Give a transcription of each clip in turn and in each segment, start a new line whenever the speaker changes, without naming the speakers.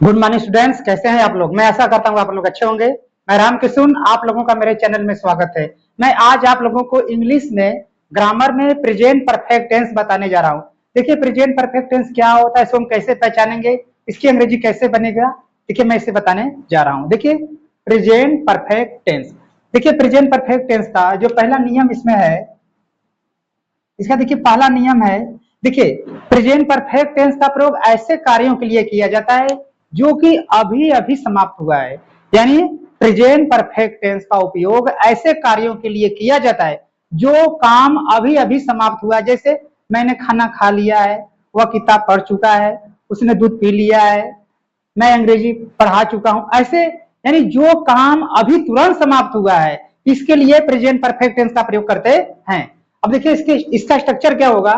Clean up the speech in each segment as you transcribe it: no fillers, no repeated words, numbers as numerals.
Good morning students, कैसे हैं आप लोग। मैं आशा करता हूँ आप लोग अच्छे होंगे। मैं रामकिशुन, आप लोगों का मेरे चैनल में स्वागत है। मैं आज आप लोगों को इंग्लिश में ग्रामर में प्रेजेंट परफेक्ट टेंस बताने जा रहा हूँ। देखिए प्रेजेंट परफेक्ट टेंस क्या होता है, इसको हम कैसे पहचानेंगे, इसकी अंग्रेजी कैसे बनेगा, देखिए मैं इसे बताने जा रहा हूँ। देखिए प्रेजेंट परफेक्ट टेंस, देखिए प्रेजेंट परफेक्ट टेंस का जो पहला नियम इसमें है, इसका देखिए पहला नियम है, देखिए प्रेजेंट परफेक्ट टेंस का प्रयोग ऐसे कार्यों के लिए किया जाता है जो कि अभी अभी समाप्त हुआ है। यानी प्रेजेंट परफेक्ट टेंस का उपयोग ऐसे कार्यों के लिए किया जाता है जो काम अभी अभी समाप्त हुआ है। जैसे मैंने खाना खा लिया है, वह किताब पढ़ चुका है, उसने दूध पी लिया है, मैं अंग्रेजी पढ़ा चुका हूं, ऐसे यानी जो काम अभी तुरंत समाप्त हुआ है, इसके लिए प्रेजेंट परफेक्ट टेंस का प्रयोग करते हैं। अब देखिए इसका स्ट्रक्चर क्या होगा,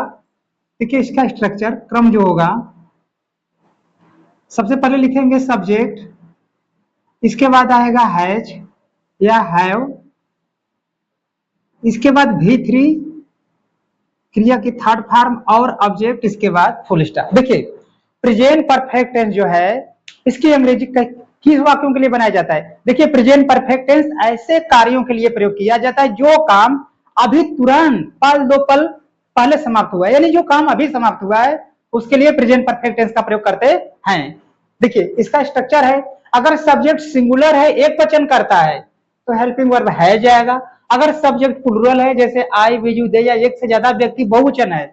देखिए इसका स्ट्रक्चर क्रम जो होगा, सबसे पहले लिखेंगे सब्जेक्ट, इसके बाद आएगा हैज या हैव, इसके बाद V3 क्रिया की थर्ड फॉर्म और ऑब्जेक्ट, इसके बाद फुल स्टॉप। देखिए प्रेजेंट परफेक्ट टेंस जो है इसकी अंग्रेजी किस वाक्यों के लिए बनाया जाता है। देखिए प्रेजेंट परफेक्ट टेंस ऐसे कार्यों के लिए प्रयोग किया जाता है जो काम अभी तुरंत पल दो पल पहले समाप्त हुआ है, यानी जो काम अभी समाप्त हुआ है उसके लिए प्रेजेंट परफेक्ट टेंस का प्रयोग करते हैं। देखिए इसका स्ट्रक्चर है, अगर सब्जेक्ट सिंगुलर है, एक वचन करता है, तो हेल्पिंग वर्ब है जाएगा। अगर सब्जेक्ट प्लुरल है, जैसे आई वी यू दे या एक से ज्यादा व्यक्ति बहुवचन है,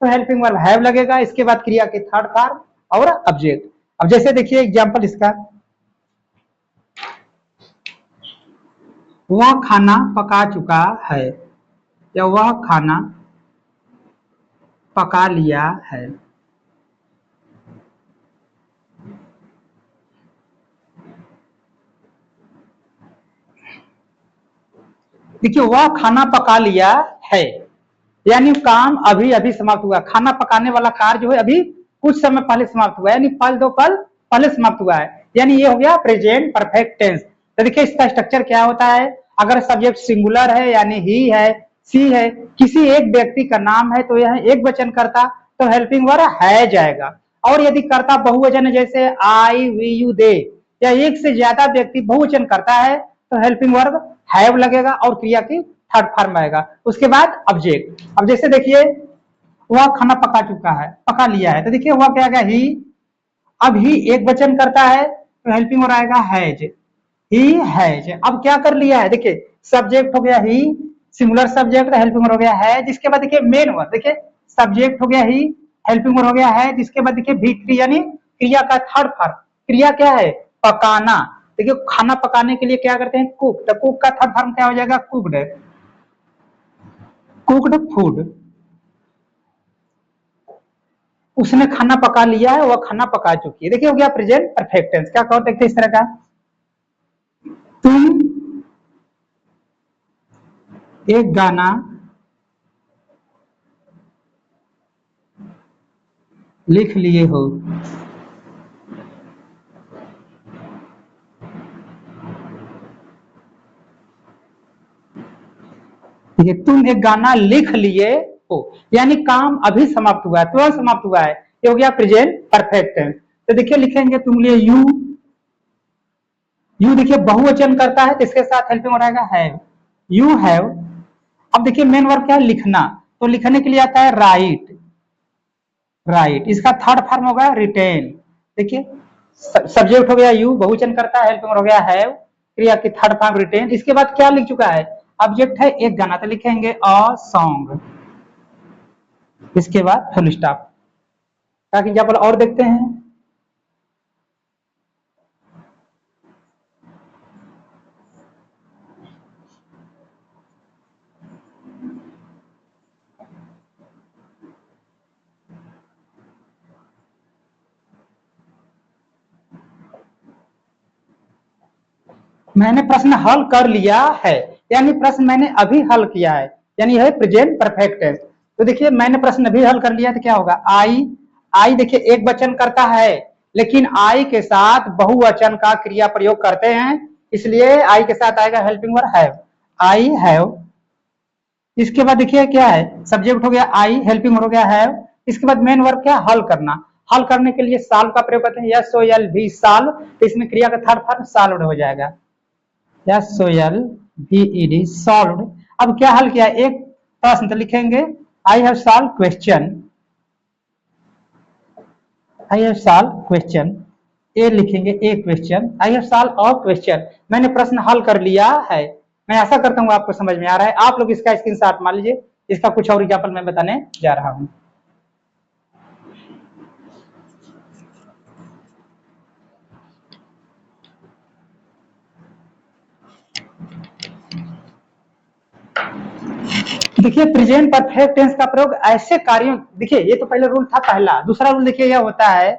तो हेल्पिंग वर्ब हैव लगेगा, इसके बाद क्रिया की थर्ड फॉर्म और ऑब्जेक्ट। अब जैसे देखिए एग्जांपल इसका, वह खाना पका चुका है या वह खाना पका लिया है। देखिए वह खाना पका लिया है, यानी काम अभी अभी समाप्त हुआ। खाना पकाने वाला कार्य जो है अभी कुछ समय पहले समाप्त हुआ है, यानी पल दो पल पहले समाप्त हुआ है, यानी ये हो गया प्रेजेंट परफेक्ट टेंस। तो देखिए इसका स्ट्रक्चर क्या होता है, अगर सब्जेक्ट सिंगुलर है यानी ही है, सी है, किसी एक व्यक्ति का नाम है, तो यह एक वचन करता, तो हेल्पिंग वर्ब है जाएगा। और यदि करता बहुवचन है, जैसे आई वी यू दे, या एक से ज्यादा व्यक्ति बहुवचन करता है, तो हेल्पिंग वर्ब हैव लगेगा और क्रिया की थर्ड फॉर्म आएगा, उसके बाद ऑब्जेक्ट। अब जैसे देखिए वह खाना पका चुका है, पका लिया है, तो देखिए वह क्या आएगा, ही। अब ही एक वचन करता है, तो हेल्पिंग वर्ब आएगा हैज, ही हैज। अब क्या कर लिया है, देखिए सब्जेक्ट हो गया ही, सिंगुलर सब्जेक्ट, हेल्पिंग वर्ब हो गया है, जिसके बाद देखिए मेन वर्ब, देखिए सब्जेक्ट हो गया ही, हेल्पिंग वर्ब हो गया है, जिसके बाद देखिए V3 यानी क्रिया का थर्ड फॉर्म। क्रिया क्या है, पकाना। देखिए खाना पकाने के लिए क्या करते हैं, कुक, तो कुक का थर्ड फॉर्म क्या हो जाएगा, कुक्ड, कुक्ड फूड। उसने खाना पका लिया है, वह खाना पका चुकी है। देखिए हो गया प्रेजेंट परफेक्ट टेंस। क्या कहो देखते इस तरह का, तुम एक गाना लिख लिए हो, ठीक है, तुम एक गाना लिख लिए हो, यानी काम अभी समाप्त हुआ है, तुरंत समाप्त हुआ है, ये हो गया प्रेजेंट परफेक्ट टेंस। तो देखिए लिखेंगे तुम लिए यू, यू देखिए बहुवचन करता है, तो इसके साथ हेल्पिंग हो जाएगा हैव, यू हैव। अब देखिए मेन वर्ब क्या है, लिखना, तो लिखने के लिए आता है राइट, राइट, इसका थर्ड फॉर्म होगा रिटेन। देखिए सब्जेक्ट हो गया यू, बहुवचन करता है, हेल्पिंग हो गया हैव, क्रिया की थर्ड फॉर्म रिटेन, इसके बाद क्या लिख चुका है, ऑब्जेक्ट है एक गाना, तो लिखेंगे अ सॉन्ग, इसके बाद फुल स्टॉप। ताकि एग्जाम्पल और देखते हैं, मैंने प्रश्न हल कर लिया है, यानी प्रश्न मैंने अभी हल किया है, यानी यह प्रेजेंट परफेक्ट टेंस। तो देखिए मैंने प्रश्न अभी हल कर लिया, तो क्या होगा, आई, आई देखिए एक वचन करता है, लेकिन आई के साथ बहुवचन का क्रिया प्रयोग करते हैं, इसलिए आई के साथ आएगा helping verb have, I have. इसके बाद देखिए क्या है, सब्जेक्ट हो गया आई, हेल्पिंग वर्ब हो गया हैव, इसके बाद मेन वर्ब क्या, हल करना। हल करने के लिए सॉल्व का प्रयोग करते हैं, SOLV सॉल्व, तो इसमें क्रिया का थर्ड फॉर्म सॉल्व्ड हो जाएगा, SOLVED सॉल्व्ड। अब क्या हल किया, एक प्रश्न तो लिखेंगे I have solve question, I have solve question, a लिखेंगे a question, I have solve a question, मैंने प्रश्न हल कर लिया है। मैं आशा करता हूँ आपको समझ में आ रहा है। आप लोग इसका स्क्रीनशॉट मान लीजिए, इसका कुछ और एग्जाम्पल मैं बताने जा रहा हूँ। देखिए प्रेजेंट परफेक्ट टेंस का प्रयोग ऐसे कार्यों, देखिए ये तो पहले रूल था पहला, दूसरा रूल देखिए यह होता है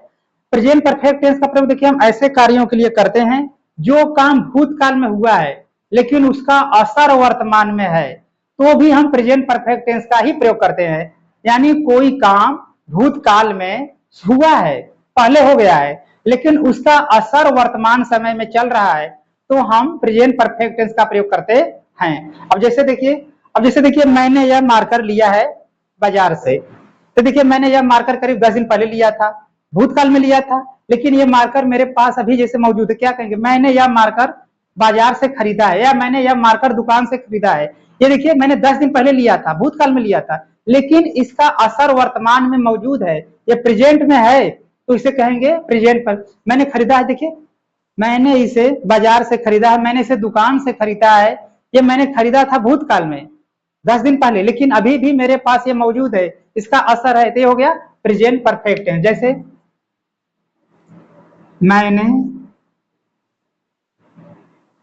प्रेजेंट परफेक्ट टेंस का प्रयोग देखिए हम ऐसे कार्यों के लिए करते हैं जो काम भूतकाल में हुआ है लेकिन उसका असर वर्तमान में है, तो भी हम प्रेजेंट परफेक्ट टेंस का ही प्रयोग करते हैं। यानी कोई काम भूतकाल में हुआ है, पहले हो गया है, लेकिन उसका असर वर्तमान समय में चल रहा है, तो हम प्रेजेंट परफेक्ट टेंस का प्रयोग करते हैं। अब जैसे देखिए मैंने यह मार्कर लिया है बाजार से, तो देखिए मैंने यह मार्कर करीब 10 दिन पहले लिया था, भूतकाल में लिया था, लेकिन यह मार्कर मेरे पास अभी जैसे मौजूद है, क्या कहेंगे, मैंने यह मार्कर बाजार से खरीदा है या मैंने यह मार्कर दुकान से खरीदा है। ये देखिए मैंने 10 दिन पहले लिया था, भूतकाल में लिया था, लेकिन इसका असर वर्तमान में मौजूद है, ये प्रेजेंट में है, तो इसे कहेंगे प्रेजेंट पर। मैंने खरीदा है, देखिए मैंने इसे बाजार से खरीदा है, मैंने इसे दुकान से खरीदा है, ये मैंने खरीदा था भूतकाल में 10 दिन पहले, लेकिन अभी भी मेरे पास ये मौजूद है, इसका असर है, तो ये हो गया प्रेजेंट परफेक्ट टेंस। जैसे मैंने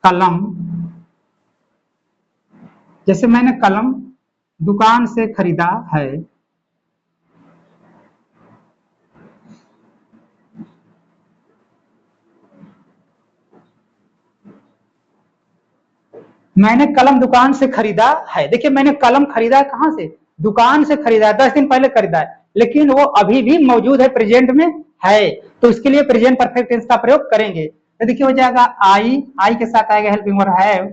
कलम, जैसे मैंने कलम दुकान से खरीदा है, मैंने कलम दुकान से खरीदा है। देखिए मैंने कलम खरीदा है कहां से, दुकान से खरीदा है, 10 दिन पहले खरीदा है, लेकिन वो अभी भी मौजूद है, प्रेजेंट में है, तो इसके लिए प्रेजेंट परफेक्ट टेंस का प्रयोग करेंगे। तो देखिए हो जाएगा आई के साथ आएगा helping verb have,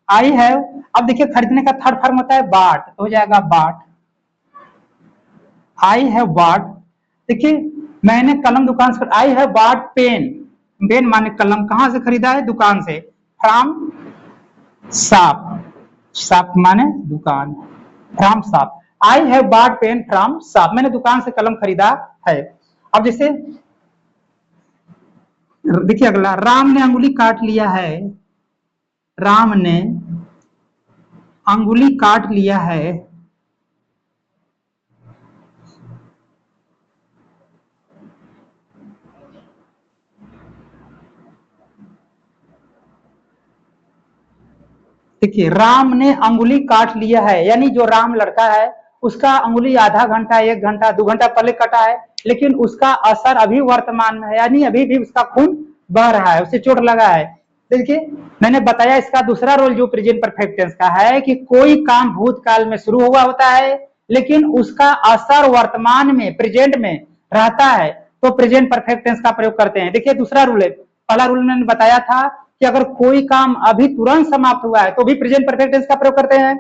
I have. अब देखिए खरीदने का थर्ड फॉर्म होता है बाट, तो हो जाएगा बाट, आई हैव बाट। देखिए मैंने कलम दुकान से, आई हैव बाट पेन, पेन माने कलम, कहां से खरीदा है, दुकान से, फ्रॉम शॉप, शॉप माने दुकान, from shop, I have bought pen from shop, मैंने दुकान से कलम खरीदा है। अब जैसे देखिए अगला, राम ने अंगुली काट लिया है, राम ने अंगुली काट लिया है, देखिए राम ने अंगुली काट लिया है, यानी जो राम लड़का है उसका अंगुली आधा घंटा, 1 घंटा, 2 घंटा पहले कटा है, लेकिन उसका असर अभी वर्तमान में है, यानी अभी भी उसका खून बह रहा है, उसे चोट लगा है। देखिए मैंने बताया इसका दूसरा रोल जो प्रेजेंट परफेक्ट टेंस का है कि कोई काम भूतकाल में शुरू हुआ होता है लेकिन उसका असर वर्तमान में, प्रेजेंट में रहता है, तो प्रेजेंट परफेक्ट टेंस का प्रयोग करते हैं। देखिए दूसरा रूल है, पहला रूल मैंने बताया था कि अगर कोई काम अभी तुरंत समाप्त हुआ है तो भी प्रेजेंट परफेक्ट टेंस का प्रयोग करते हैं।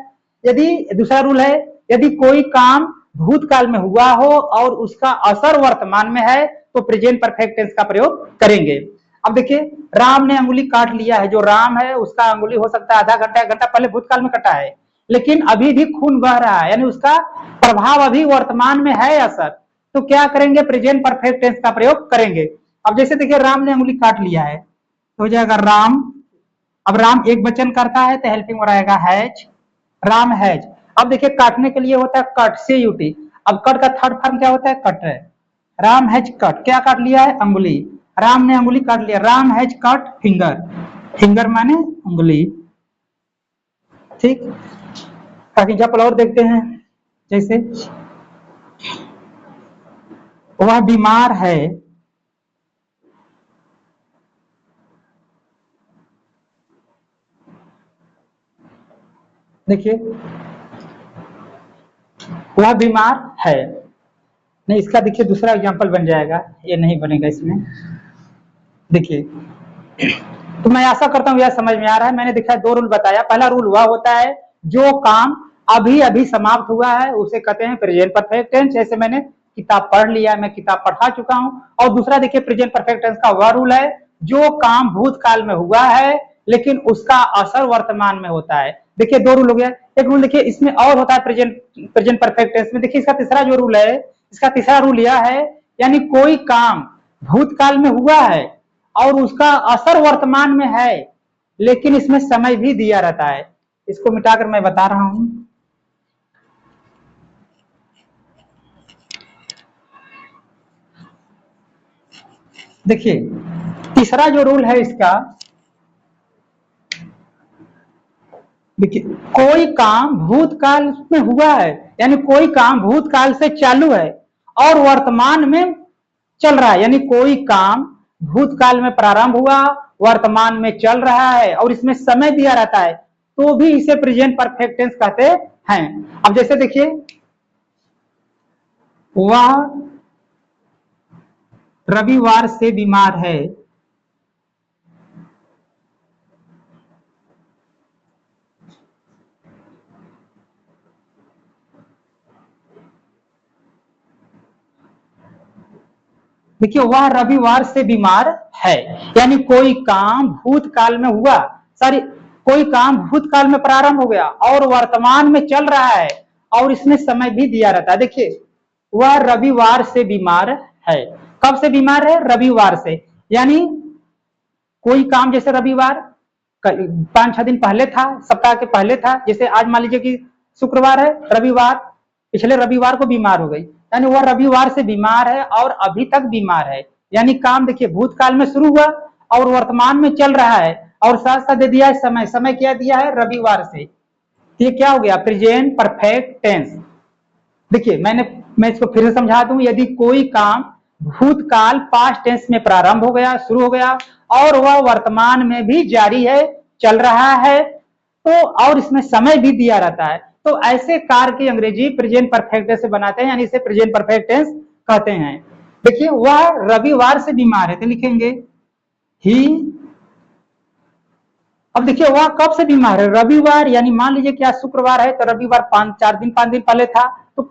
यदि दूसरा रूल है, यदि कोई काम भूतकाल में हुआ हो और उसका असर वर्तमान में है तो प्रेजेंट परफेक्ट टेंस का प्रयोग करेंगे। अब देखिए राम ने अंगुली काट लिया है, जो राम है उसका अंगुली हो सकता है आधा घंटा, 1 घंटा पहले भूतकाल में कटा है, लेकिन अभी भी खून बह रहा है, यानी उसका प्रभाव अभी वर्तमान में है असर, तो क्या करेंगे, प्रेजेंट परफेक्ट टेंस का प्रयोग करेंगे। अब जैसे देखिए राम ने अंगुली काट लिया है, तो हो जाएगा राम, अब राम एक वचन करता है तो हेल्पिंग वर्ब आएगा हैज, राम हैज। अब देखिए काटने के लिए होता है कट, CUT, अब कट का थर्ड फॉर्म क्या होता है, कट है, राम हैज कट, क्या काट लिया है, अंगुली, राम ने अंगुली काट लिया, Ram has cut finger, finger माने अंगुली, ठीक। एग्जाम्पल और देखते हैं, जैसे वह बीमार है, देखिए वह बीमार है, नहीं इसका देखिए दूसरा एग्जांपल बन जाएगा, ये नहीं बनेगा इसमें। देखिए तो मैं आशा करता हूं यह समझ में आ रहा है। मैंने देखा 2 रूल बताया, पहला रूल वह होता है जो काम अभी अभी समाप्त हुआ है उसे कहते हैं प्रेजेंट परफेक्ट टेंस, जैसे मैंने किताब पढ़ लिया, मैं किताब पढ़ा चुका हूं। और दूसरा देखिए प्रेजेंट परफेक्ट टेंस का वह रूल है जो काम भूतकाल में हुआ है लेकिन उसका असर वर्तमान में होता है। देखिए दो रूल हो गया। एक रूल देखिए इसमें और होता है प्रेजेंट परफेक्ट टेंस में। देखिए इसका तीसरा जो रूल है, इसका तीसरा रूल यह है यानी कोई काम भूतकाल में हुआ है और उसका असर वर्तमान में है लेकिन इसमें समय भी दिया रहता है। इसको मिटाकर मैं बता रहा हूं। देखिए तीसरा जो रूल है इसका, देखिए कोई काम भूतकाल में हुआ है यानी कोई काम भूतकाल से चालू है और वर्तमान में चल रहा है, यानी कोई काम भूतकाल में प्रारंभ हुआ, वर्तमान में चल रहा है और इसमें समय दिया रहता है, तो भी इसे प्रेजेंट परफेक्ट टेंस कहते हैं। अब जैसे देखिए वह रविवार से बीमार है, देखिए वह रविवार से बीमार है यानी कोई काम भूतकाल में हुआ, सॉरी कोई काम भूतकाल में प्रारंभ हो गया और वर्तमान में चल रहा है और इसमें समय भी दिया रहता है। देखिए वह रविवार से बीमार है, कब से बीमार है? रविवार से। यानी कोई काम जैसे रविवार 5-6 दिन पहले था, सप्ताह के पहले था, जैसे आज मान लीजिए कि शुक्रवार है, रविवार पिछले रविवार को बीमार हो गई, यानी वह रविवार से बीमार है और अभी तक बीमार है। यानी काम देखिए भूतकाल में शुरू हुआ और वर्तमान में चल रहा है और साथ साथ दे दिया है समय, समय क्या दिया है? रविवार से। ये क्या हो गया? Present perfect tense. देखिए मैं इसको फिर से समझा दूं, यदि कोई काम भूतकाल पास्ट टेंस में प्रारंभ हो गया, शुरू हो गया और वह वर्तमान में भी जारी है, चल रहा है, तो और इसमें समय भी दिया रहता है, तो ऐसे कार्य की अंग्रेजी प्रेजेंट परफेक्ट टेंस से बनाते हैं, यानी इसे प्रेजेंट परफेक्ट टेंस कहते हैं। देखिए वह रविवार से बीमार है तो लिखेंगे ही। अब देखिए वह कब से बीमार है? रविवार, यानी मान लीजिए कि आज शुक्रवार है तो रविवार 5 दिन पहले था, तो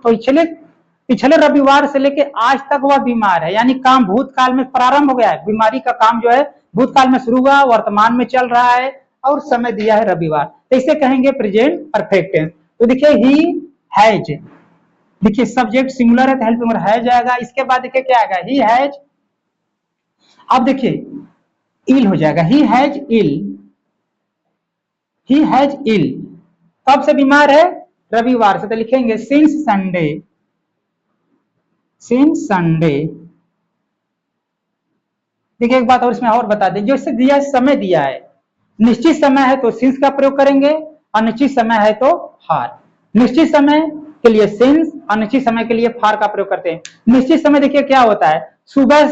पिछले रविवार से लेके आज तक वह बीमार है, यानी काम भूतकाल में प्रारंभ हो गया है, बीमारी का काम जो है भूतकाल में शुरू हुआ, वर्तमान में चल रहा है और समय दिया है रविवार, तो इसे कहेंगे प्रेजेंट परफेक्ट टेंस। तो देखिए ही हैज, देखिए सब्जेक्ट सिंगुलर है तो हेल्पिंग वर्ब हैज आएगा। इसके बाद देखिए क्या आएगा? He has. अब देखिए इल हो जाएगा, he has ill, he has इल। कब से बीमार है? रविवार से, तो लिखेंगे सिंस संडे, सिंस संडे। देखिए एक बात और इसमें और बता दें, जो इससे दिया समय दिया है, निश्चित समय है तो सिंस का प्रयोग करेंगे, अनिश्चित समय है तो फार। निश्चित समय के लिए सिंस, अनिश्चित समय के लिए फार का प्रयोग करते हैं। निश्चित समय देखिए क्या होता है? सुबह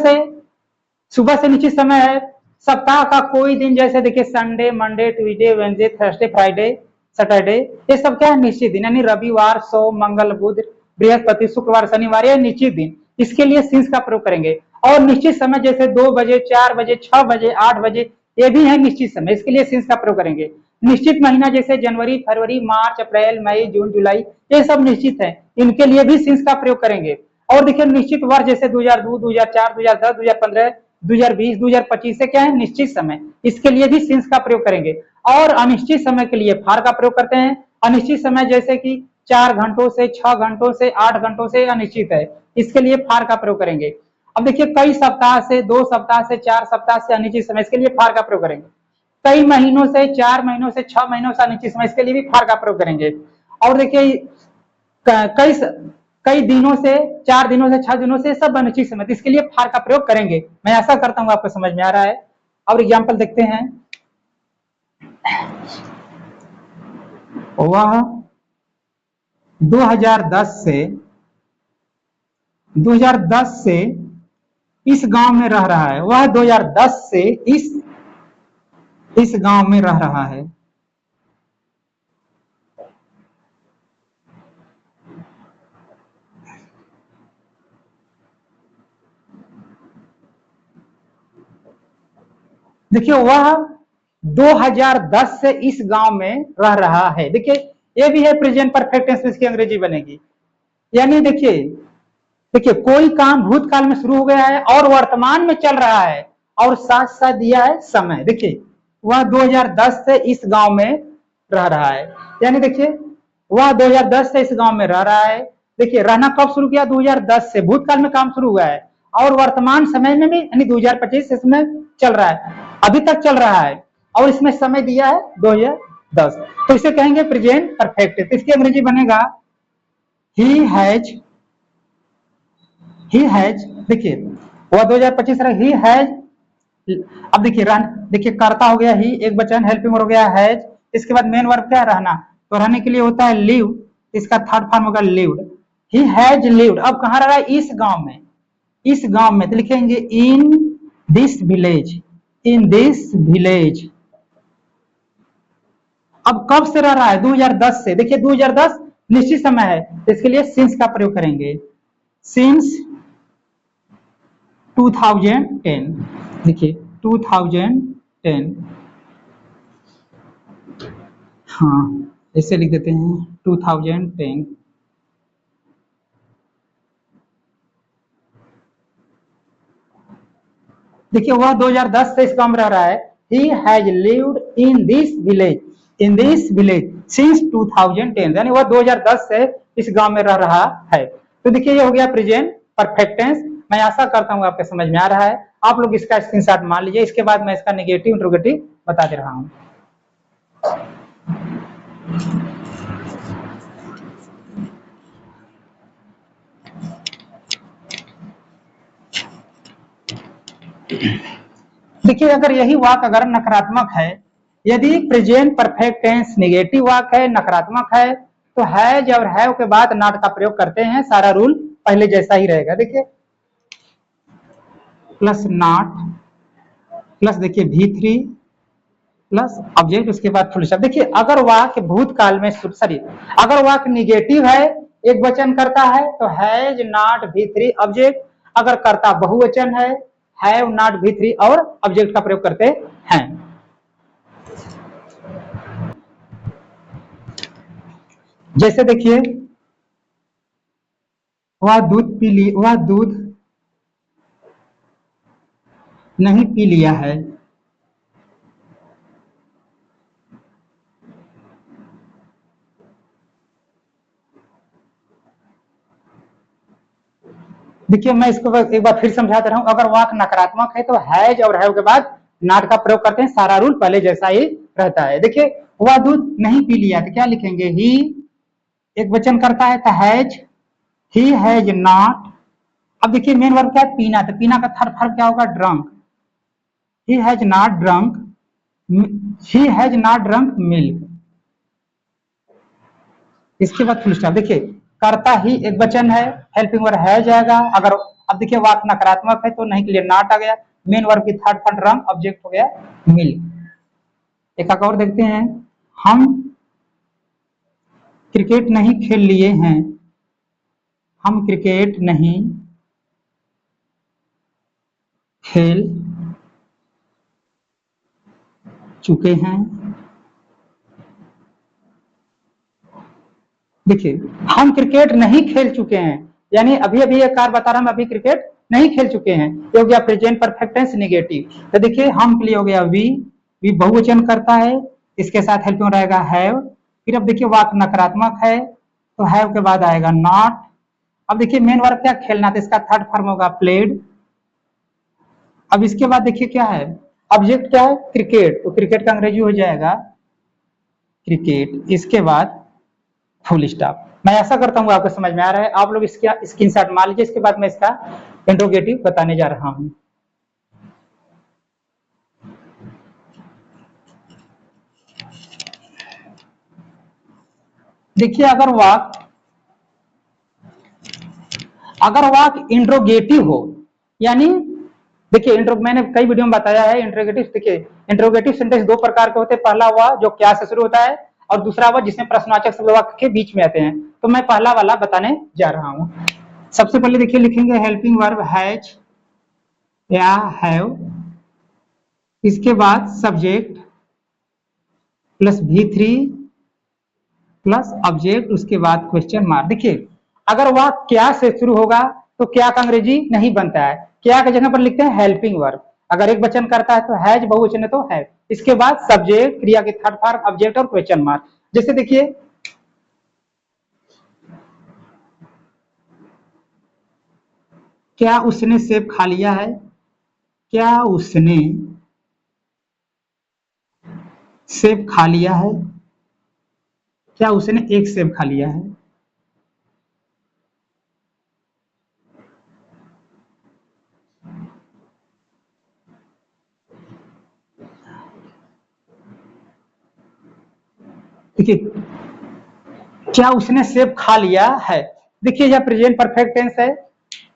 से निश्चित समय है, सप्ताह का कोई दिन, जैसे देखिए Sunday, Monday, Tuesday, Wednesday, Thursday, Friday, Saturday, ये सब क्या है? निश्चित दिन, यानी रविवार, सोम, मंगल, बुध, बृहस्पति, शुक्रवार, शनिवार, ये निश्चित दिन, इसके लिए सिंस का प्रयोग करेंगे। और निश्चित समय जैसे 2 बजे, 4 बजे, 6 बजे, 8 बजे, ये भी है निश्चित समय, इसके लिए सिंस का प्रयोग करेंगे। निश्चित महीना जैसे जनवरी, फरवरी, मार्च, अप्रैल, मई, जून, जुलाई, ये सब निश्चित है, इनके लिए भी सिंस का प्रयोग करेंगे। और देखिए निश्चित वर्ष जैसे 2002, 2004, 2010, 2015, 2020, 2025 से क्या है? निश्चित समय, इसके लिए भी सिंस का प्रयोग करेंगे। और अनिश्चित समय के लिए फार का प्रयोग करते हैं। अनिश्चित समय जैसे कि 4 घंटों से, 6 घंटों से, 8 घंटों से अनिश्चित है, इसके लिए फार का प्रयोग करेंगे। अब देखिए कई सप्ताह से, 2 सप्ताह से, 4 सप्ताह से अनिश्चित समय, इसके लिए फार का प्रयोग करेंगे। कई महीनों से, 4 महीनों से, 6 महीनों से अनिश्चित समय, इसके लिए भी फार का प्रयोग करेंगे। और देखिए कई दिनों से, 4 दिनों से, 6 दिनों से, सब अनिश्चित समय, इसके लिए फार का प्रयोग करेंगे। मैं आशा करता हूं आपको समझ में आ रहा है। और एग्जाम्पल देखते हैं। वह 2010 से इस गांव में रह रहा है। वह 2010 से इस गांव में रह रहा है। देखिए वह 2010 से इस गांव में रह रहा है। देखिए ये भी है प्रेजेंट परफेक्ट टेंस में, इसकी अंग्रेजी बनेगी। यानी देखिए देखिए कोई काम भूतकाल में शुरू हो गया है और वर्तमान में चल रहा है और साथ साथ दिया है समय। देखिए वह 2010 से इस गांव में रह रहा है, यानी देखिए वह 2010 से इस गांव में रह रहा है। देखिए रहना कब शुरू किया? 2010 से, भूतकाल में काम शुरू हुआ है और वर्तमान समय में भी यानी 2025 इसमें चल रहा है, अभी तक चल रहा है और इसमें समय दिया है 2010, तो इसे कहेंगे प्रेजेंट परफेक्ट। तो इसकी अंग्रेजी बनेगा ही हैज, देखिए वह 2025 रहा, ही हैज। अब देखिए रन, देखिए करता हो गया ही, एक वचन, हेल्पिंग हो गया हैज, इसके बाद मेन वर्ब क्या है? रहना, तो रहने के लिए होता है लिव, इसका थर्ड फॉर्म होगा लिव्ड। ही हैज लिव्ड, अब कहां रह रहा है? इस गांव में, इस गांव में, तो लिखेंगे in this village, in this village. अब कब से रह रहा है? 2010 से। देखिए 2010 निश्चित समय है, तो इसके लिए सिंस का प्रयोग करेंगे, सिंस 2010। देखिए 2010, हाँ ऐसे लिख देते हैं 2010। देखिए वह 2010 से इस गांव में रह रहा है। He has lived in this village, in this village since 2010, यानी वह 2010 से इस गांव में रह रहा है। तो देखिए ये हो गया प्रेजेंट परफेक्ट टेंस। मैं आशा करता हूं आपके समझ में आ रहा है। आप लोग इसका स्क्रीनशॉट मान लीजिए, इसके बाद मैं इसका नेगेटिव इंट्रोगेटिव बता दे रहा हूं। देखिए अगर यही वाक अगर नकारात्मक है, यदि प्रेजेंट परफेक्ट टेंस नेगेटिव वाक है, नकारात्मक है, तो हैज और हैव के बाद नॉट का प्रयोग करते हैं, सारा रूल पहले जैसा ही रहेगा। देखिए प्लस नॉट प्लस देखिए V3 प्लस ऑब्जेक्ट, उसके बाद फुल स्टॉप। देखिए अगर वाक्य भूतकाल में, सॉरी अगर वाक्य निगेटिव है, एक वचन करता है, तो हैज नॉट V3 ऑब्जेक्ट। अगर करता बहुवचन है, हैव नॉट V3 और ऑब्जेक्ट का प्रयोग करते हैं। जैसे देखिए वह दूध पी ली, वह दूध नहीं पी लिया है। देखिए मैं इसको एक बार फिर समझाता रहा हूं। अगर वाक्य नकारात्मक है तो हैज और हैव के बाद नॉट का प्रयोग करते हैं, सारा रूल पहले जैसा ही रहता है। देखिए वह दूध नहीं पी लिया, तो क्या लिखेंगे? ही, एक वचन करता है तो हैज, ही हैज नॉट। अब देखिए मेन वर्ब क्या है? पीना, तो पीना का थर्ड फॉर्म क्या होगा? Drunk. He has not drunk, he has not drunk milk. इसके बाद फुल स्टॉप। देखिए करता ही एक वचन है, हेल्पिंग वर्ब है जाएगा। अगर अब देखिए वाक्य नकारात्मक है तो नहीं के लिए नॉट आ गया, मेन वर्ब की थर्ड फॉर्म ड्रंक, ऑब्जेक्ट हो गया मिल्क। एक और देखते हैं, हम क्रिकेट नहीं खेल लिए हैं, हम क्रिकेट नहीं खेल चुके हैं। देखिए हम क्रिकेट नहीं खेल चुके हैं, यानी अभी अभी एक कार्य बता रहा हूं, अभी क्रिकेट नहीं खेल चुके हैं, ये हो गया प्रेजेंट परफेक्ट टेंस नेगेटिव। तो देखिए हम के लिए हो गया वी, वी बहुवचन करता है, इसके साथ हेल्पिंग रहेगा हैव। फिर अब देखिए वाक्य नकारात्मक है तो हैव के बाद आएगा नॉट। अब देखिए मेन वर्ब क्या? खेलना, तो इसका थर्ड फॉर्म होगा प्लेड। अब इसके बाद देखिए क्या है? ऑब्जेक्ट क्या है? क्रिकेट, तो क्रिकेट का अंग्रेजी हो जाएगा क्रिकेट। इसके बाद फुल स्टॉप। मैं ऐसा करता हूँ आपको समझ में आ रहा है। आप लोग इसका स्क्रीनशॉट मान लीजिए, इसके बाद मैं इसका इंट्रोगेटिव बताने जा रहा हूं। देखिए अगर वाक इंट्रोगेटिव हो, यानी देखिए मैंने कई वीडियो में बताया है इंट्रोगेटिव। देखिए इंट्रोगेटिव सेंटेंस दो प्रकार के होते हैं, पहला हुआ जो क्या से शुरू होता है और दूसरा हुआ जिसमें प्रश्नवाचक शब्द वाक्य के बीच में आते हैं। तो मैं पहला वाला बताने जा रहा हूं। सबसे पहले देखिए लिखेंगे हेल्पिंग वर्ब हैज या हैव, इसके बाद subject plus V3 plus object, उसके बाद क्वेश्चन मार्क। देखिए अगर वह क्या से शुरू होगा तो क्या का अंग्रेजी नहीं बनता है। क्या की जगह पर लिखते हैं हेल्पिंग वर्ब। अगर एक वचन करता है तो हैज, बहुवचन है तो है। इसके बाद सब्जेक्ट, क्रिया की थर्ड फॉर्म, ऑब्जेक्ट और क्वेश्चन मार्क। जैसे देखिए क्या उसने सेब खा लिया है, क्या उसने सेब खा लिया है, क्या उसने एक सेब खा लिया है। देखिए क्या उसने सेब खा लिया है। देखिए यह प्रेजेंट परफेक्ट टेंस है।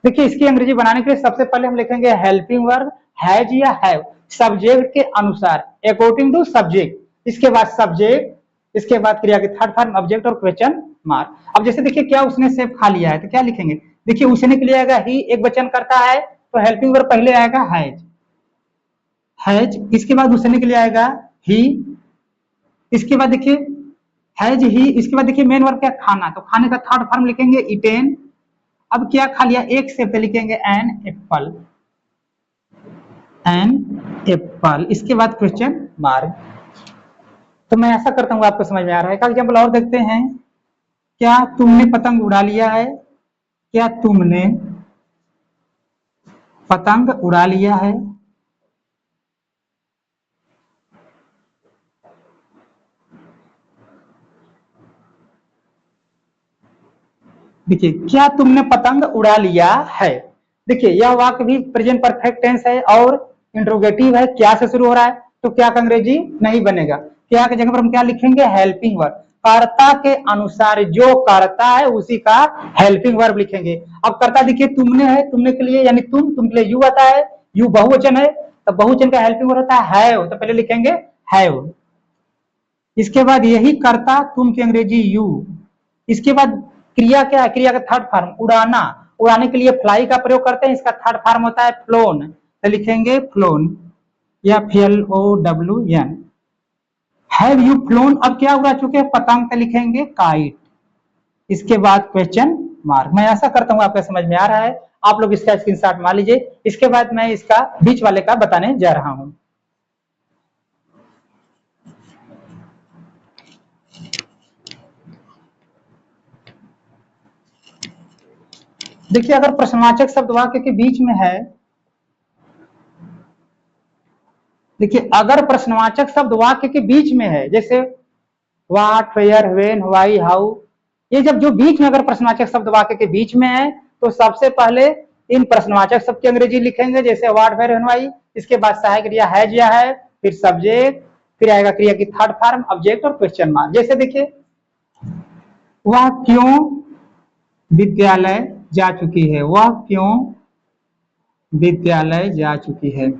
देखिए इसकी अंग्रेजी बनाने के लिए सबसे पहले हम लिखेंगे हेल्पिंग वर्ब हैज या हैव, सब्जेक्ट के अनुसार, अकॉर्डिंग टू सब्जेक्ट। इसके बाद सब्जेक्ट, इसके बाद क्रिया की थर्ड फॉर्म, ऑब्जेक्ट और क्वेश्चन मार्क। अब जैसे देखिए क्या उसने सेब खा लिया है तो क्या लिखेंगे। देखिए उसने के लिए आएगा ही, एक वचन करता है तो हेल्पिंग वर्ब पहले आएगा हैज। इसके बाद उसने के लिए आएगा ही। इसके बाद देखिए हैज ही। इसके बाद देखिए मेन वर्ब क्या, खाना, तो खाने का थर्ड फॉर्म लिखेंगे इटेन। अब क्या खा लिया, एक सेब पे लिखेंगे एन एप्पल, एन एप्पल। इसके बाद क्वेश्चन मार्क। तो मैं ऐसा करता हूँ, आपको समझ में आ रहा है। का एग्जाम्पल और देखते हैं। क्या तुमने पतंग उड़ा लिया है, क्या तुमने पतंग उड़ा लिया है। देखिए क्या तुमने पतंग उड़ा लिया है। देखिए यह वाक्य भी प्रेजेंट परफेक्ट टेंस है और इंट्रोगेटिव है, क्या से शुरू हो रहा है, तो क्या का अंग्रेजी नहीं बनेगा। क्या की जगह पर हम क्या लिखेंगे हेल्पिंग वर्ब। कर्ता के अनुसार जो करता है उसी का हेल्पिंग वर्ब लिखेंगे। अब कर्ता देखिए तुमने है, तुमने के लिए यानी तुम के लिए यू आता है, यू बहुवचन है, तो बहुवचन का हेल्पिंग वर्ब होता है हैव, तो पहले लिखेंगे हैव। इसके बाद यही कर्ता तुम की अंग्रेजी यू। इसके बाद क्रिया क्या है, क्रिया का थर्ड फॉर्म उड़ाना, उड़ाने के लिए फ्लाई का प्रयोग करते हैं, इसका थर्ड फॉर्म होता है फ्लोन, तो लिखेंगे फ्लोन या FLOWN। हैव यू फ्लोन, अब क्या उड़ा चुके हैं पतंग, तो लिखेंगे काइट। इसके बाद क्वेश्चन मार्क। मैं ऐसा करता हूं आपको समझ में आ रहा है, आप लोग इसका स्क्रीनशॉट मान लीजिए। इसके बाद मैं इसका बीच वाले का बताने जा रहा हूं। देखिए अगर प्रश्नवाचक शब्द वाक्य के बीच में है, देखिए अगर प्रश्नवाचक शब्द वाक्य के बीच में है, जैसे what, where, when, why, how, ये जब जो बीच में अगर प्रश्नवाचक शब्द वाक्य के बीच में है तो सबसे पहले इन प्रश्नवाचक शब्द की अंग्रेजी लिखेंगे, जैसे व्हाट, वेयर, व्हेन, व्हाई। इसके बाद सहायक क्रिया हैज या है, फिर सब्जेक्ट, फिर आएगा क्रिया की थर्ड फॉर्म, ऑब्जेक्ट और क्वेश्चन मार्क। जैसे देखिए वह क्यों विद्यालय जा चुकी है, वह क्यों विद्यालय जा चुकी है।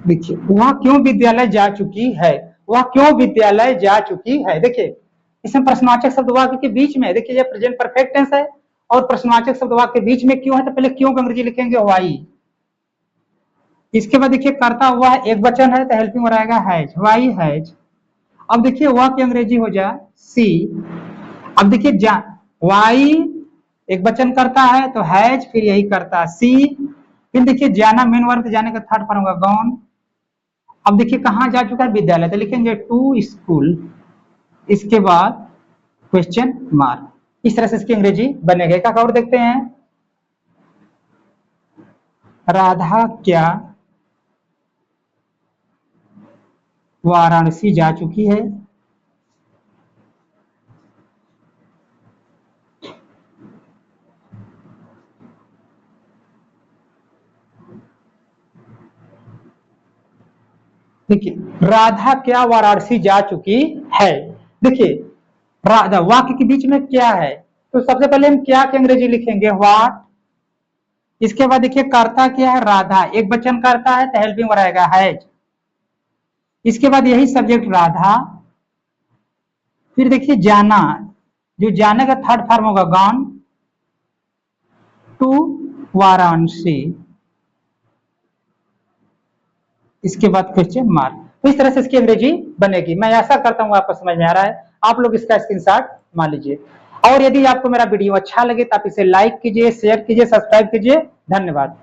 देखिए वह क्यों विद्यालय जा चुकी है, वह क्यों विद्यालय जा चुकी है। देखिए इसमें प्रश्नवाचक शब्द वाक्य के बीच में, देखिए यह प्रेजेंट परफेक्ट टेंस है और प्रश्नवाचक शब्द वाक्य के बीच में क्यों है, तो पहले क्यों का अंग्रेजी लिखेंगे व्हाई। इसके बाद देखिए करता हुआ है, एक वचन है तो हेल्पिंग हो रहेगा हैज, व्हाई हैज। अब देखिए वह की अंग्रेजी हो जा सी। अब देखिए जा, व्हाई एक वचन करता है तो हैज, फिर यही करता सी, फिर देखिए जाना मेन वर्ब, जाने का थर्ड फॉर्म होगा गॉन। अब देखिए कहां जा चुका है विद्यालय, तो लिखेंगे टू स्कूल। इसके बाद क्वेश्चन मार्क। इस तरह से इसकी अंग्रेजी बनेगा। एक और देखते हैं। राधा क्या वाराणसी जा चुकी है। देखिए राधा क्या वाराणसी जा चुकी है। देखिए राधा वाक्य के बीच में क्या है, तो सबसे पहले हम क्या की अंग्रेजी लिखेंगे व्हाट। इसके बाद देखिए करता क्या है राधा, एक वचन करता है तो हेल्पिंग रहेगा हैज। इसके बाद यही सब्जेक्ट राधा, फिर देखिए जाना, जो जाने का थर्ड फॉर्म होगा गॉन टू वाराणसी। इसके बाद क्वेश्चन मार्क। तो इस तरह से इसकी अंग्रेजी बनेगी। मैं आशा करता हूँ आपको समझ में आ रहा है। आप लोग इसका स्क्रीनशॉट मान लीजिए। और यदि आपको मेरा वीडियो अच्छा लगे तो आप इसे लाइक कीजिए, शेयर कीजिए, सब्सक्राइब कीजिए। धन्यवाद।